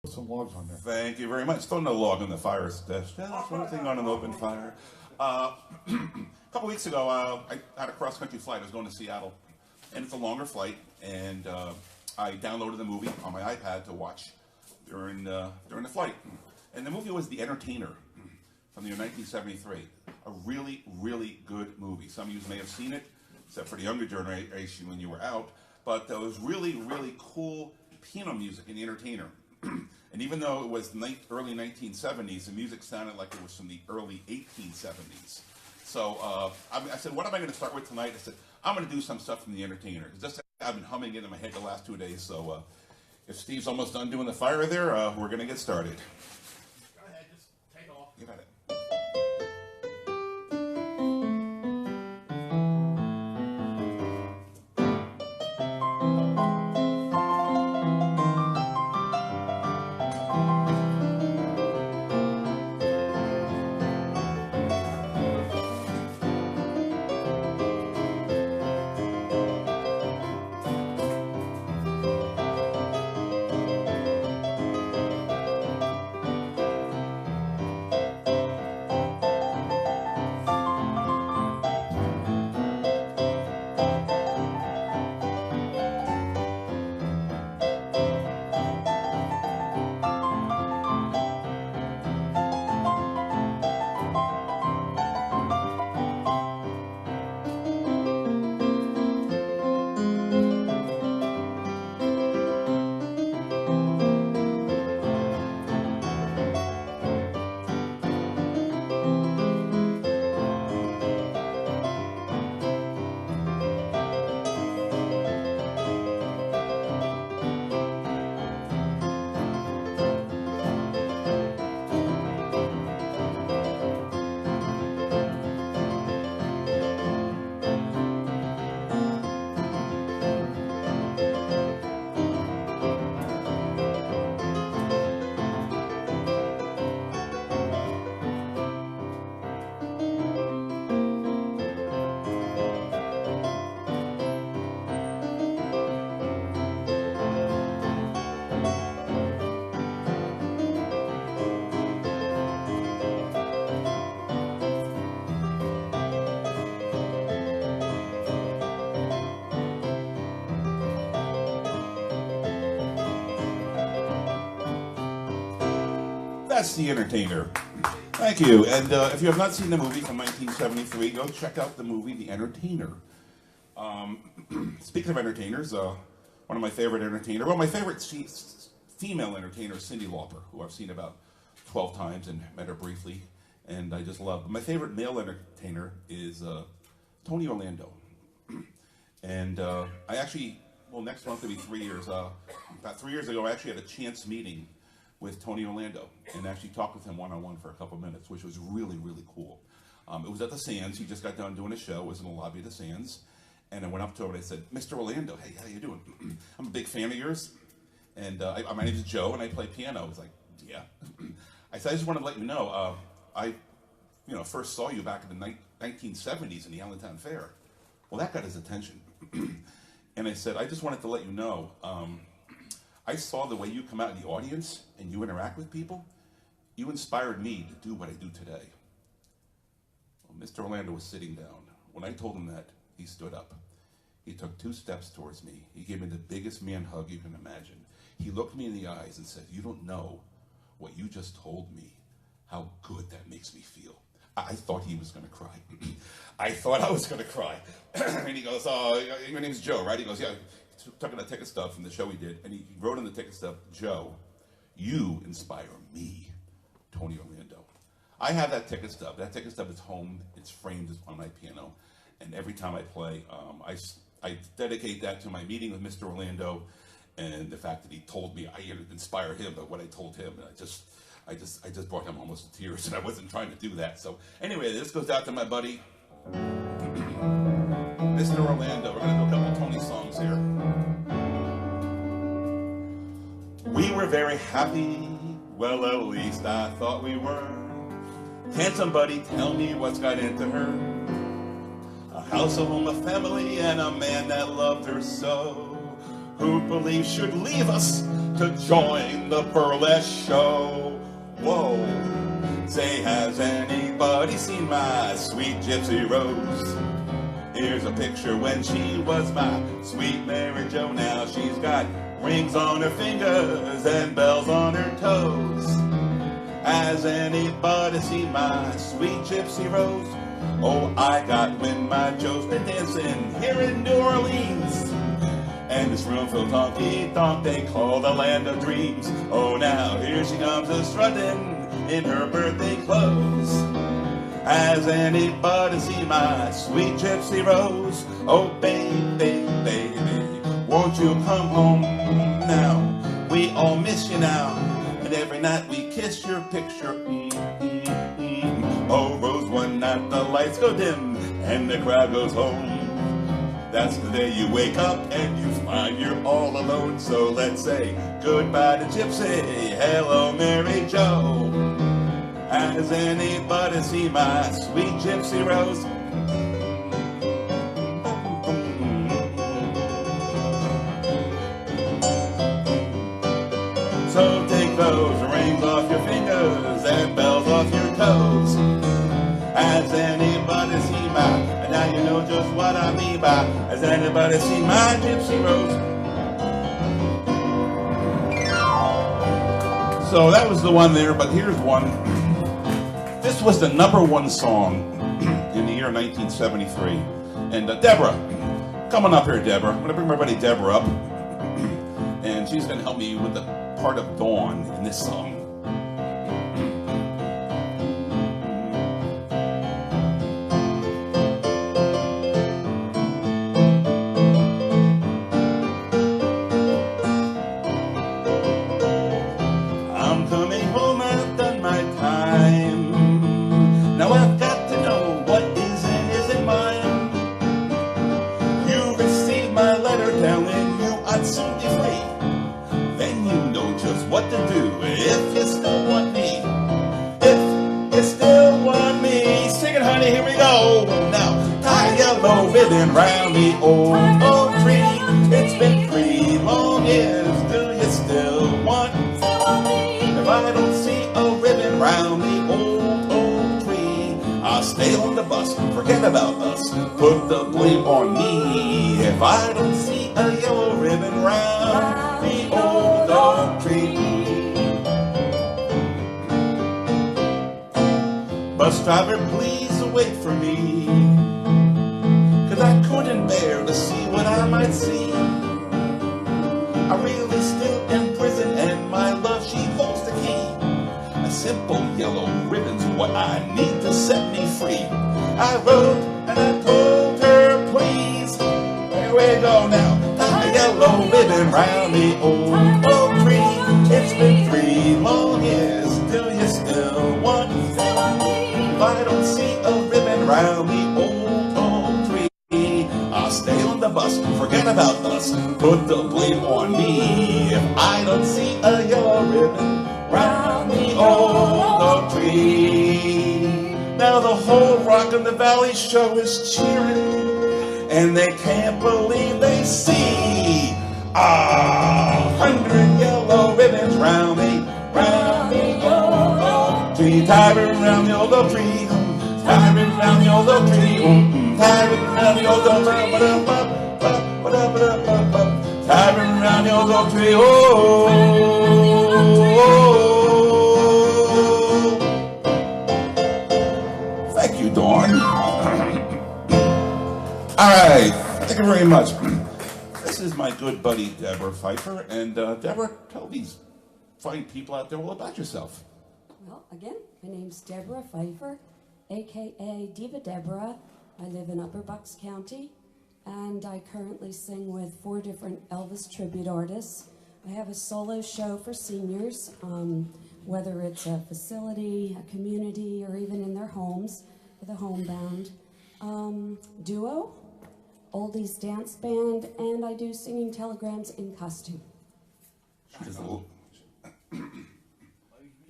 Some logs on there. Thank you very much. Throw no log on the fire. Just something on an open fire. A couple weeks ago, I had a cross-country flight. I was going to Seattle, and it's a longer flight. And I downloaded the movie on my iPad to watch during the flight. And the movie was The Entertainer from the year 1973. A really, really good movie. Some of you may have seen it, except for the younger generation when you were out. But there was really, really cool piano music in The Entertainer. And even though it was early 1970s, the music sounded like it was from the early 1870s. So I said, what am I going to start with tonight? I said, I'm going to do some stuff from The Entertainer. Just I've been humming it in my head the last 2 days. So if Steve's almost done doing the fire there, we're going to get started. Go ahead, just take off. You got it. That's The Entertainer. Thank you. And if you have not seen the movie from 1973, go check out the movie The Entertainer. Speaking of entertainers, one of my favorite entertainers, well, my favorite female entertainer is Cyndi Lauper, who I've seen about 12 times and met her briefly, and I just love. But my favorite male entertainer is Tony Orlando. And I actually, well, next month will be 3 years. About 3 years ago, I actually had a chance meeting with Tony Orlando and actually talked with him one-on-one for a couple minutes, which was really, really cool. It was at the Sands. He just got done doing a show. It was in the lobby of the Sands. And I went up to him and I said, Mr. Orlando, hey, how you doing? I'm a big fan of yours. And my name is Joe, and I play piano. I was like, yeah. I said, I just wanted to let you know, I first saw you back in the 1970s in the Allentown Fair. Well, that got his attention. And I said, I just wanted to let you know, I saw the way you come out in the audience and you interact with people. You inspired me to do what I do today. Well, Mr. Orlando was sitting down. When I told him that, he stood up. He took 2 steps towards me. He gave me the biggest man hug you can imagine. He looked me in the eyes and said, you don't know what you just told me, how good that makes me feel. I thought he was going to cry. I thought I was going to cry. And he goes, oh, your name's Joe, right? He goes, yeah. Took the ticket stub from the show he did, and he wrote in the ticket stub, Joe, you inspire me, Tony Orlando. I have that ticket stub. That ticket stub is home. It's framed on my piano, and every time I play, I dedicate that to my meeting with Mr. Orlando, and the fact that he told me I didn't inspire him, but what I told him, and I just brought him almost to tears, and I wasn't trying to do that. So anyway, this goes out to my buddy, Mr. Orlando. We're going to do a couple Tony songs here. We were very happy, well, at least I thought we were. Can somebody tell me what's got into her? A house, a home, a family, and a man that loved her so, who believed should leave us to join the burlesque show. Whoa. Say, has anybody seen my sweet Gypsy Rose? Here's a picture when she was my sweet Mary Jo. Now she's got rings on her fingers and bells on her toes. Has anybody seen my sweet Gypsy Rose? Oh, I got when my Joe's been dancing here in New Orleans. And this room filled honky-tonk they call the land of dreams. Oh, now here she comes a-strutting in her birthday clothes. Has anybody seen my sweet Gypsy Rose? Oh, baby, baby, won't you come home now? We all miss you now, and every night we kiss your picture. Oh, Rose, one night the lights go dim and the crowd goes home. That's the day you wake up and you find you're all alone. So let's say goodbye to Gypsy, hello Mary Jo. Has anybody seen my sweet Gypsy Rose? So take those rings off your fingers and bells off your toes. Has anybody seen my, and now you know just what I mean by, has anybody seen my Gypsy Rose? So that was the one there, but here's one. This was the #1 song in the year 1973. And Deborah, come on up here, Deborah. I'm going to bring my buddy Deborah up. And she's going to help me with the part of Dawn in this song. I'm coming home, I've done my time. Now I've got to know what is and isn't mine. You received my letter telling you I'd soon be free. Then you know just what to do if you still want me. If you still want me. Sing it, honey, here we go. Now, tie a yellow ribbon round the old oak tree. It's been 3 long years. Do you still want me? If I don't see a ribbon round the old oak tree, I'll stay on the bus, forget about us, put the blame on me. If I don't see a yellow ribbon round the old oak tree. Bus driver, please wait for me, 'cause I couldn't bear to see what I might see. I really still in prison and my love, she holds the key. A simple yellow ribbon's what I need to set me free. I wrote and I told her, please. Here we go now. Tie a yellow ribbon round the old oak tree. It's been 3 long years. Do you still want me? If I don't see a ribbon round the old oak tree, I'll stay on the bus, forget about us, put the blame on me. If I don't see a yellow ribbon round the old oak tree. Now the whole Rockin' the Valley show is cheering, and they can't believe they see 100 yellow ribbons round the old oak tree. Tied around the old oak tree, tied around the old oak tree, tied around the old oak tree, tied around the old oak tree, Thank you, Dawn. All right, thank you very much. This is my good buddy, Deborah Pfeiffer. And Deborah, tell these fine people out there all about yourself. Well, again, my name's Deborah Pfeiffer, a.k.a. Diva Deborah. I live in Upper Bucks County, and I currently sing with 4 different Elvis tribute artists. I have a solo show for seniors, whether it's a facility, a community, or even in their homes with a homebound. Duo, oldies dance band, and I do singing telegrams in costume.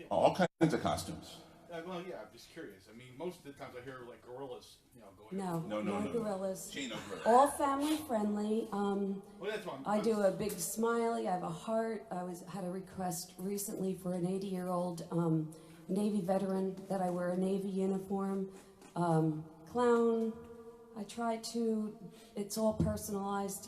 All kinds of costumes. Well, yeah, I'm just curious. I mean, most of the times I hear like gorillas, going. No gorillas. She ain't no gorilla. All family friendly. Well, that's one. I do a big smiley. I have a heart. Had a request recently for an 80-year-old Navy veteran that I wear a Navy uniform. Clown. I try to. It's all personalized.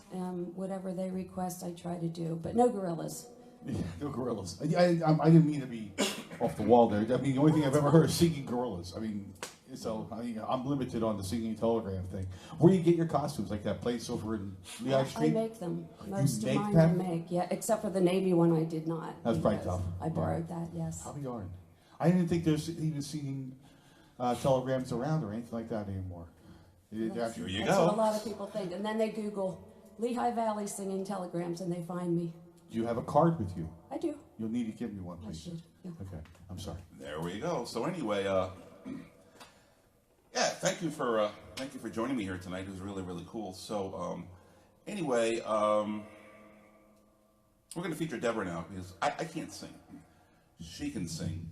Whatever they request, I try to do. But no gorillas. Yeah, no gorillas. I didn't mean to be off the wall there. I mean, the only thing I've ever heard is singing gorillas. I mean, so I'm limited on the singing telegram thing. Where do you get your costumes? Like that place over in Lehigh I Street? make them. Most of make mine them? I make. Yeah, except for the Navy one, I did not. That's probably because tough. I borrowed that. Yes. I'll be darned. I didn't think there's even singing telegrams around or anything like that anymore. Here you That's go. what a lot of people think. And then they Google Lehigh Valley singing telegrams and they find me. Do you have a card with you? I do. You'll need to give me one, I please. should. Yeah. Okay, I'm sorry. There we go. So anyway, yeah, thank you for joining me here tonight. It was really, really cool. So anyway, we're going to feature Deborah now because I can't sing. She can sing.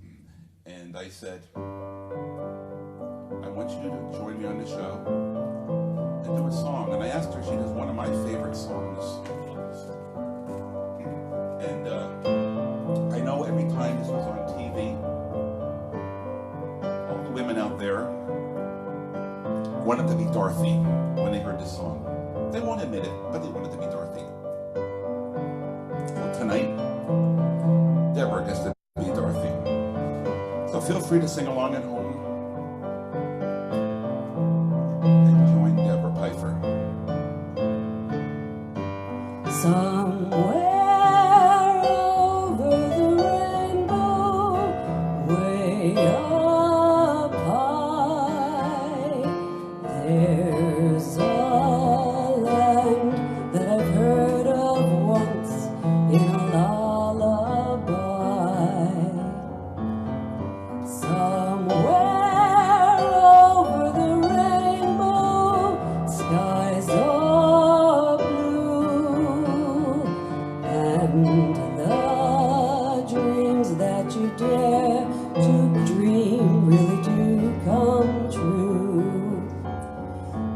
And I said, I want you to join me on the show and do a song. And I asked her, she does one of my favorite songs. And I know every time this was on TV, all the women out there wanted to be Dorothy when they heard this song. They won't admit it, but they wanted to be Dorothy. Well, tonight, Deborah gets to be Dorothy. So feel free to sing along at home and join Deborah Pfeiffer. Somewhere over the rainbow, way up high, there's a land that I've heard of once in a lullaby. Somewhere over the rainbow, skies are blue, and the dreams that you dare to dream really do come true.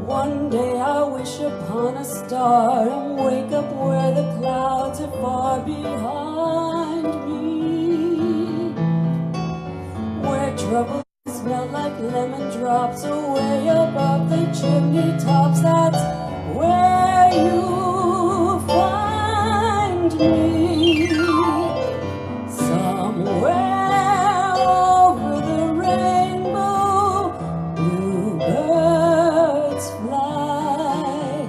One day I wish upon a star and wake up where the clouds are far behind me, where troubles smell like lemon drops away above the chimney tops. That's where you find me. Somewhere over the rainbow, bluebirds fly,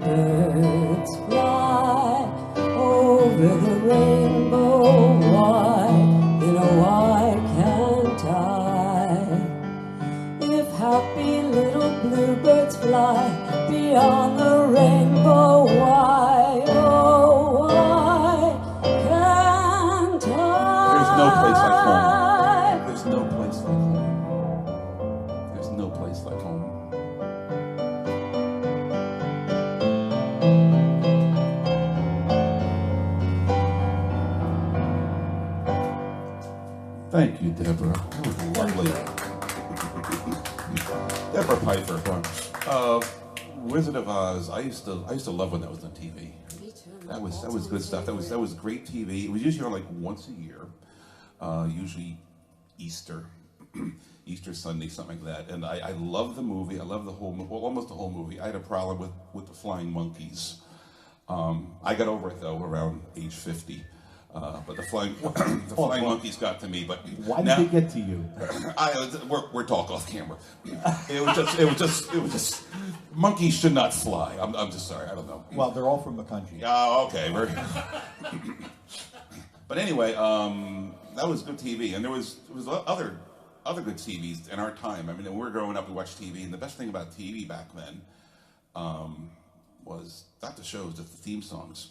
birds fly over the rainbow. Why, why can't I? If happy little bluebirds fly beyond the rainbow, why, oh, why can't I? There's no place like home. There's no place like home. There's no place like home. Thank you, Deborah. That was lovely. Deborah Pfeiffer, Wizard of Oz. I used to love when that was on TV. Me too. That was good stuff. That was great TV. It was usually on like once a year, usually Easter, Easter Sunday, something like that. And I love the movie. I love the whole, well, almost the whole movie. I had a problem with the flying monkeys. I got over it though around age 50. But the flying monkeys got to me. But Why did they get to you? we're talk off camera. It was just monkeys should not fly. I'm just sorry. I don't know. Well, they're all from the country. Oh, okay. But anyway, that was good TV, and there was other good TVs in our time. I mean, when we were growing up, we watched TV, and the best thing about TV back then was not the shows, just the theme songs.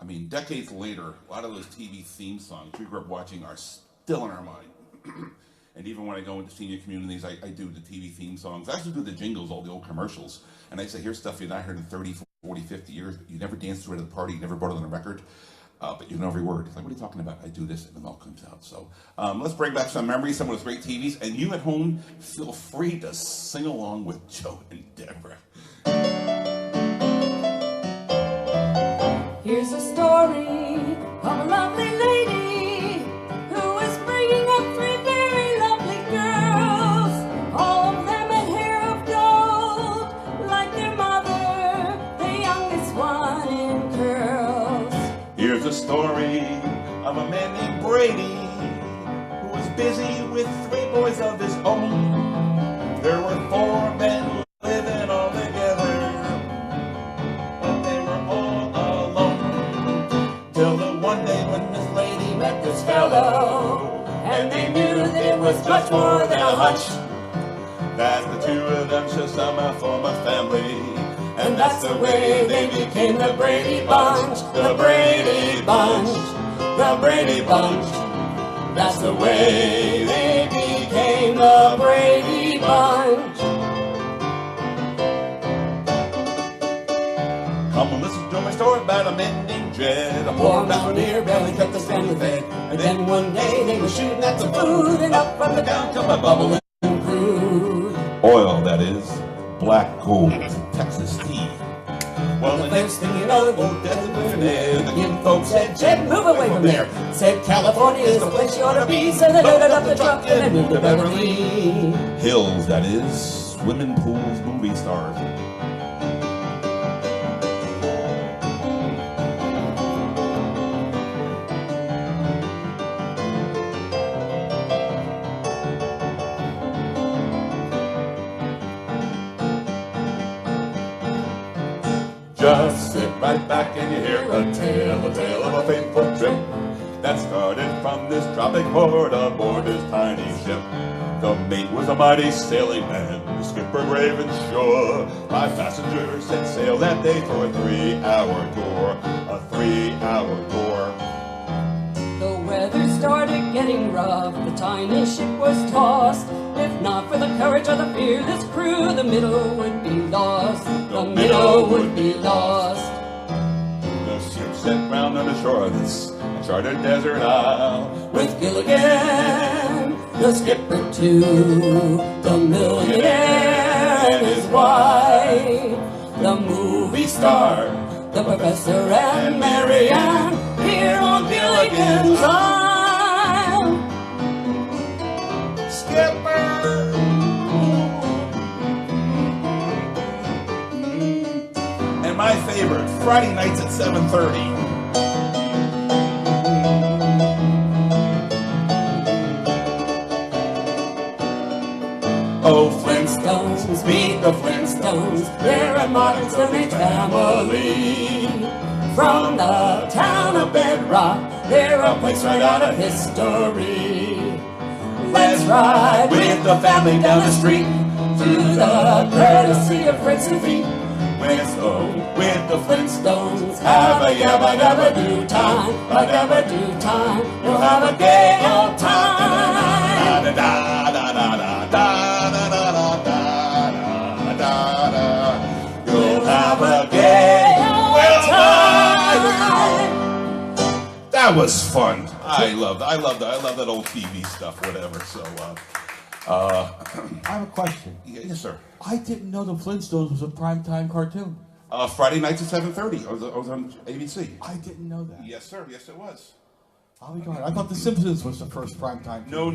I mean, decades later, a lot of those TV theme songs we grew up watching are still in our mind. And even when I go into senior communities, I do the TV theme songs. I actually do the jingles, all the old commercials. And I say, here's stuff you've not heard in 30, 40, 50 years. You never danced to it at a party, you never bought it on a record. But you know every word. It's like, what are you talking about? I do this, and the milk comes out. So let's bring back some memories, some of those great TVs. And you at home, feel free to sing along with Joe and Deborah. Here's a story of a lovely lady who was bringing up three very lovely girls. All of them had hair of gold, like their mother, the youngest one in curls. Here's a story of a man named Brady who was busy with three boys of his own. There were four men living all together, but they were all alone. Till the one day when this lady met this fellow, and they knew that it was much more than a hunch, that the two of them should somehow form a family. And that's the way they became the Brady Bunch, the Brady Bunch, the Brady Bunch. That's the way they became the Brady Bunch. Come and listen to my story about a man named Jed. A poor mountaineer barely kept his family fed. And then one day they were shooting at some food, and up from the ground come a bubbling crude oil, that is, black gold, Texas tea. Well, the next thing you know, the boat doesn't move in there. The young folks said, Jed, move away from there. Said, California is the place you ought to be. So they loaded up the truck and they moved to Beverly Hills, that is, swimming pools, movie stars. Just sit right back and you hear a tale of a fateful trip that started from this tropic port aboard this tiny ship. The mate was a mighty sailing man, the skipper brave and sure. 5 passengers set sail that day for a 3-hour tour, a 3-hour tour. The weather started getting rough, the tiny ship was tossed. If not for the courage of the fearless crew, the Minnow would be lost. The Minnow would be lost. The ship set round on the shore of this uncharted desert isle, With Gilligan, the skipper too, the millionaire and his wife, the movie star, the professor and Marianne, here on Gilligan's Isle. Skipper! And my favorite, Friday nights at 7:30. Oh, Flintstones, meet the Flintstones, they're a modern Stone Age family. From the town of Bedrock, they're a place right out of history. Let's ride with the family down the street to the courtesy of Fritz and Pete. With the Flintstones, have a yabba dabba do time, a dabba do time. We'll have a gay old time. Da da da da da da da da da da. You'll have a gay old time. That was fun. I love that old TV stuff, whatever. So, I have a question. yes, sir. I didn't know the Flintstones was a primetime cartoon. Friday nights at 7:30. I was on ABC. I didn't know that. Yes, sir. Yes, it was. I'll be darned. I thought The Simpsons was the first primetime. No.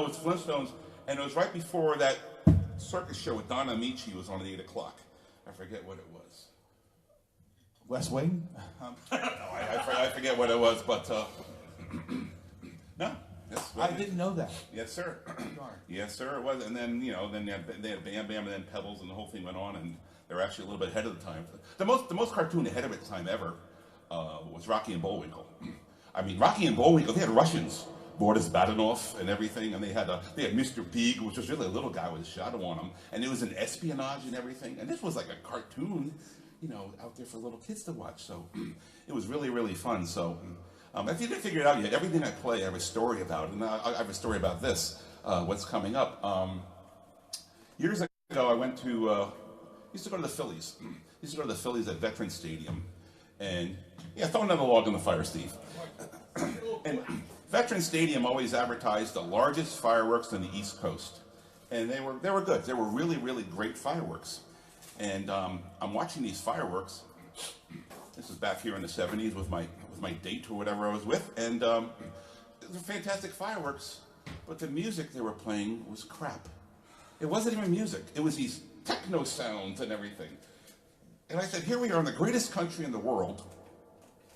It's Flintstones, and it was right before that circus show with Don Amici was on at 8 o'clock. I forget what it was. West Wing? No, I forget what it was, but no. I didn't know that. Yes, sir. Yes, sir. It was, and then then they had Bam Bam and then Pebbles, and the whole thing went on, and they were actually a little bit ahead of the time. The most cartoon ahead of its time ever was Rocky and Bullwinkle. I mean, Rocky and Bullwinkle, they had Russians, Boris Badenov and everything, and they had Mr. Pig, which was really a little guy with a shadow on him, and it was an espionage and everything, and this was like a cartoon, out there for little kids to watch. So it was really, really fun. So if you didn't figure it out yet, everything I play, I have a story about, and I have a story about this, what's coming up. Years ago, I used to go to the Phillies. Used to go to the Phillies at Veterans Stadium, And yeah, throw another log in the fire, Steve. And Veterans Stadium always advertised the largest fireworks on the East Coast. And they were good. They were really, really great fireworks. And I'm watching these fireworks. This is back here in the 70s with my date or whatever I was with. And they were fantastic fireworks, but the music they were playing was crap. It wasn't even music. It was these techno sounds and everything. And I said, here we are in the greatest country in the world,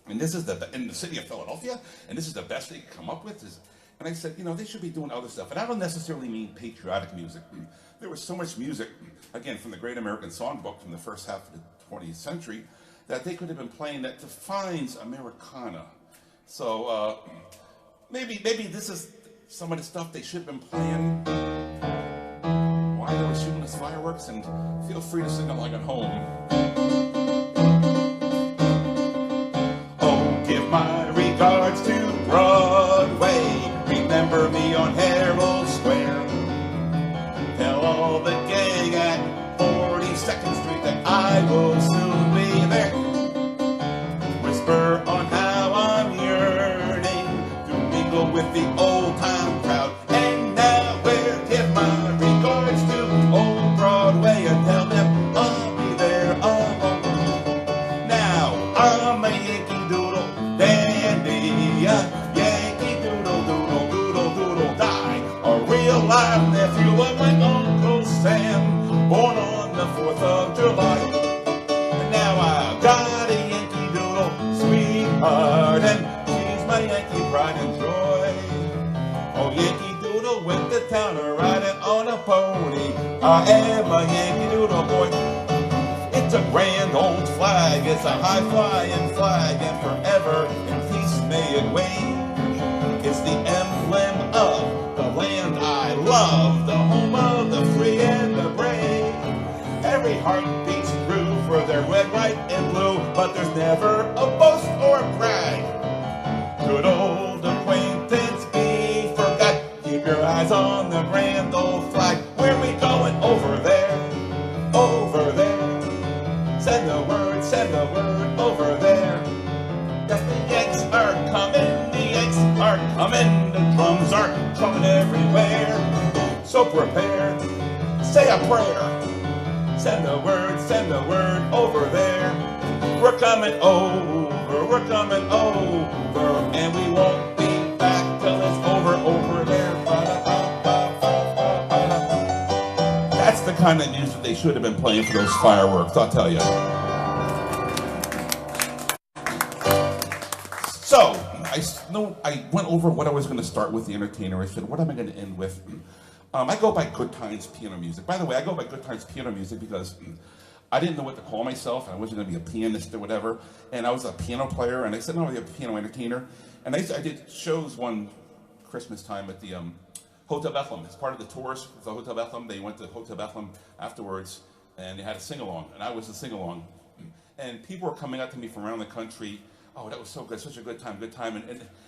and this is in the city of Philadelphia, and this is the best they could come up with. And I said, they should be doing other stuff. And I don't necessarily mean patriotic music. There was so much music, again, from the Great American Songbook from the first half of the 20th century, that they could have been playing that defines Americana. So maybe this is some of the stuff they should have been playing while they were shooting us fireworks, and feel free to sing along at home. Oh, give my regards to Broadway. Remember me on Herald Square. Tell all the gang at 42nd Street that I will soon be there. Whisper on how I'm yearning to mingle with the old time crowd. And now we'll give my regards to old Broadway and tell them I'll be there alone. Now I'm a Yankee Doodle dandy, Yankee Doodle Doodle Doodle Doodle die. A real live nephew of my Uncle Sam, born on the 4th of July. And now I've got a Yankee Doodle sweetheart, and she's my Yankee pride and joy. Oh, Yankee Doodle went to town riding on a pony. I am a Yankee Doodle boy. It's a grand old flag, it's a high-flying flag, and forever in peace may it wane. It's the emblem of the land I love, the home of the free and the brave. Every heart beats true for their red, white, and blue, but there's never a boast or a brag. Good old acquaintance be forgot. Keep your eyes on the grand old flag. Where we going? Over there, over there. Send the word over there. Yes, the Yanks are coming, the Yanks are coming. The drums are drumming everywhere. So prepare, say a prayer. Send the word over there. We're coming over, and we won't be back till it's over there. That's the kind of music they should have been playing for those fireworks, I'll tell you. So, I went over what I was going to start with the entertainer. I said, what am I going to end with? I go by Good Times Piano Music. By the way, I go by Good Times Piano Music because I didn't know what to call myself, and I wasn't going to be a pianist or whatever. And I was a piano player, and I said, no, I'll be a piano entertainer. And I did shows one Christmas time at the Hotel Bethlehem. As part of the tours of the Hotel Bethlehem, they went to Hotel Bethlehem afterwards, and they had a sing-along, and I was the sing-along. And people were coming up to me from around the country. Oh, that was so good, such a good time.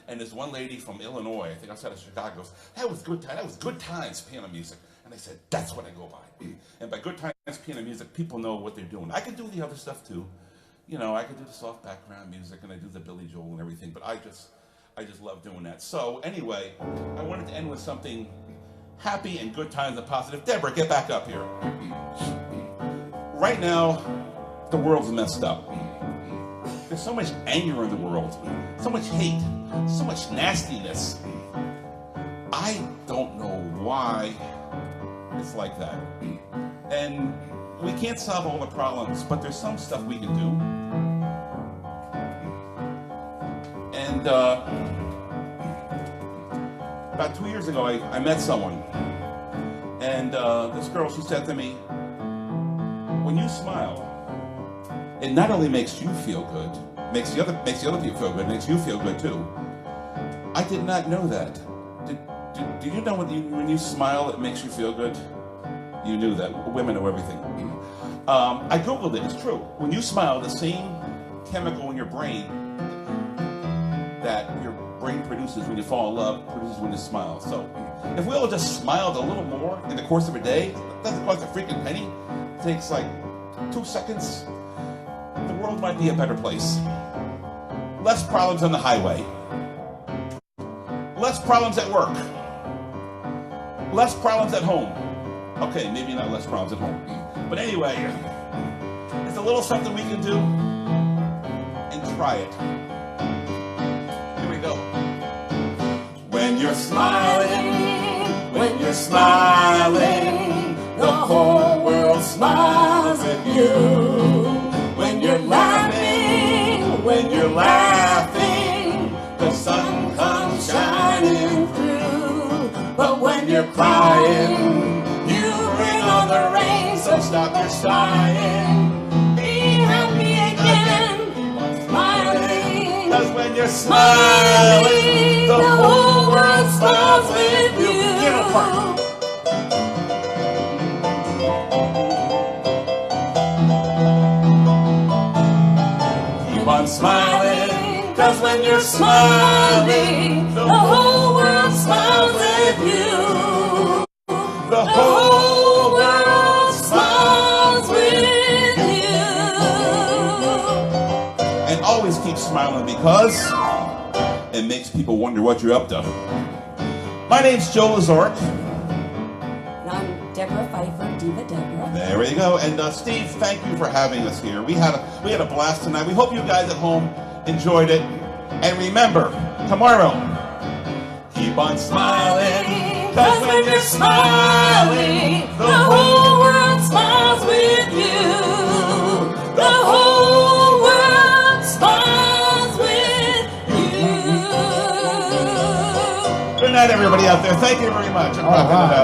And this one lady from Illinois, I think outside of Chicago, goes, that was good time, that was Good Times Piano Music. And I said, that's what I go by. And by Good Times Piano Music, people know what they're doing. I can do the other stuff too. I can do the soft background music, and I do the Billy Joel and everything, but I just love doing that. So anyway, I wanted to end with something happy and good times and positive. Deborah, get back up here. Right now, the world's messed up. There's so much anger in the world, so much hate, so much nastiness. I don't know why it's like that. And we can't solve all the problems, but there's some stuff we can do. And about 2 years ago, I met someone. And this girl, she said to me, when you smile, it not only makes you feel good, makes the other people feel good, makes you feel good too. I did not know that. Do you know when you smile, it makes you feel good? You knew that. Women know everything. I Googled it. It's true. When you smile, the same chemical in your brain that your brain produces when you fall in love produces when you smile. So if we all just smiled a little more in the course of a day, it doesn't cost a freaking penny. It takes like 2 seconds. The world might be a better place. less problems on the highway, less problems at work, less problems at home. Okay, maybe not less problems at home. But anyway, it's a little something we can do, and try it. Here we go. When you're smiling, the whole world smiles at you. When you're laughing, the sun comes shining through. But when you're crying, you bring on the rain, so stop your sighing. Be happy again, smiling. 'Cause when you're smiling, the whole world smiles with you. Get apart. Keep on smiling, 'cause when you're smiling, the whole world smiles with you. The whole world smiles with you. And always keep smiling, because it makes people wonder what you're up to. My name's Joe Lazorik. And I'm Deborah Pfeiffer, Diva Deborah. There we go. And Steve, thank you for having us here. We had a blast tonight. We hope you guys at home enjoyed it. And remember, tomorrow, keep on smiling, 'cause when you're smiling, the whole world smiles with you. The whole world smiles with you. Good night, everybody out there. Thank you very much. I'm rocking it out.